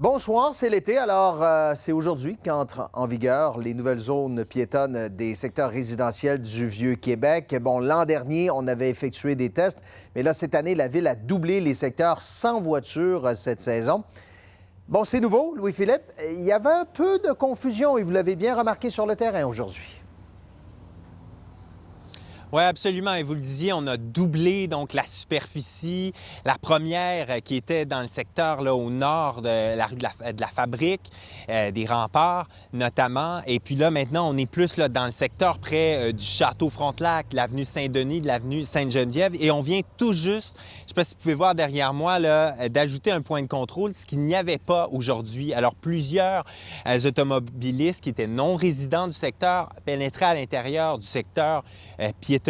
Bonsoir, c'est l'été, alors c'est aujourd'hui qu'entrent en vigueur les nouvelles zones piétonnes des secteurs résidentiels du Vieux-Québec. Bon, l'an dernier, on avait effectué des tests, mais là, cette année, la Ville a doublé les secteurs sans voiture cette saison. Bon, c'est nouveau, Louis-Philippe. Il y avait un peu de confusion et vous l'avez bien remarqué sur le terrain aujourd'hui. Oui, absolument. Et vous le disiez, on a doublé donc la superficie. La première qui était dans le secteur là, au nord de la rue de la Fabrique, des Remparts notamment. Et puis là, maintenant, on est plus là, dans le secteur près du Château Frontenac, de l'avenue Saint-Denis, de l'avenue Sainte-Geneviève. Et on vient tout juste, je ne sais pas si vous pouvez voir derrière moi, là, d'ajouter un point de contrôle, ce qu'il n'y avait pas aujourd'hui. Alors, plusieurs automobilistes qui étaient non résidents du secteur pénétraient à l'intérieur du secteur piétonnier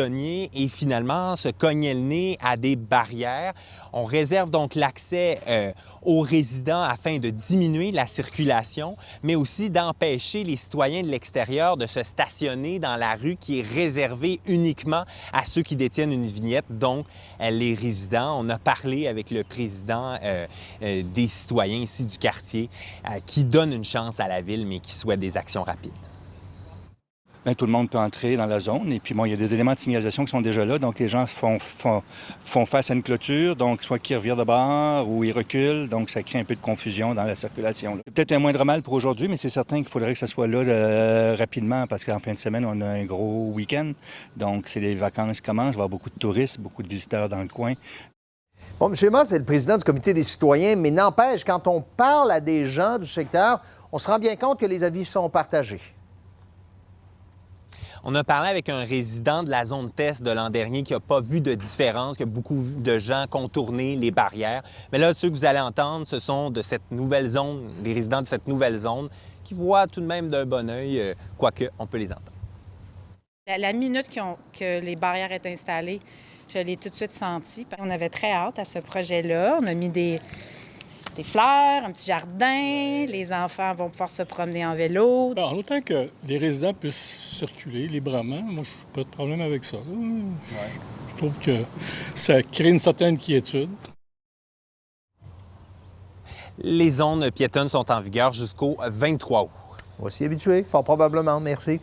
et finalement se cognaient le nez à des barrières. On réserve donc l'accès aux résidents afin de diminuer la circulation, mais aussi d'empêcher les citoyens de l'extérieur de se stationner dans la rue qui est réservée uniquement à ceux qui détiennent une vignette, donc les résidents. On a parlé avec le président des citoyens ici du quartier qui donne une chance à la Ville, mais qui souhaite des actions rapides. Bien, tout le monde peut entrer dans la zone. Et puis, bon, il y a des éléments de signalisation qui sont déjà là. Donc, les gens font face à une clôture, donc soit qu'ils revirent de bord ou ils reculent. Donc, ça crée un peu de confusion dans la circulation. C'est peut-être un moindre mal pour aujourd'hui, mais c'est certain qu'il faudrait que ça soit là rapidement parce qu'en fin de semaine, on a un gros week-end. Donc, c'est les vacances qui commencent. Il va y avoir beaucoup de touristes, beaucoup de visiteurs dans le coin. Bon, M. Moss est le président du Comité des citoyens, mais n'empêche, quand on parle à des gens du secteur, on se rend bien compte que les avis sont partagés. On a parlé avec un résident de la zone test de l'an dernier qui n'a pas vu de différence, qui a beaucoup vu de gens contourner les barrières. Mais là, ceux que vous allez entendre, ce sont de cette nouvelle zone, des résidents de cette nouvelle zone, qui voient tout de même d'un bon œil, quoique on peut les entendre. La minute que les barrières étaient installées, je l'ai tout de suite senti. On avait très hâte à ce projet-là. On a mis des fleurs, un petit jardin. Les enfants vont pouvoir se promener en vélo. En autant que les résidents puissent circuler librement, moi, je n'ai pas de problème avec ça. Je trouve que ça crée une certaine quiétude. Les zones piétonnes sont en vigueur jusqu'au 23 août. On va s'y habituer, fort probablement. Merci.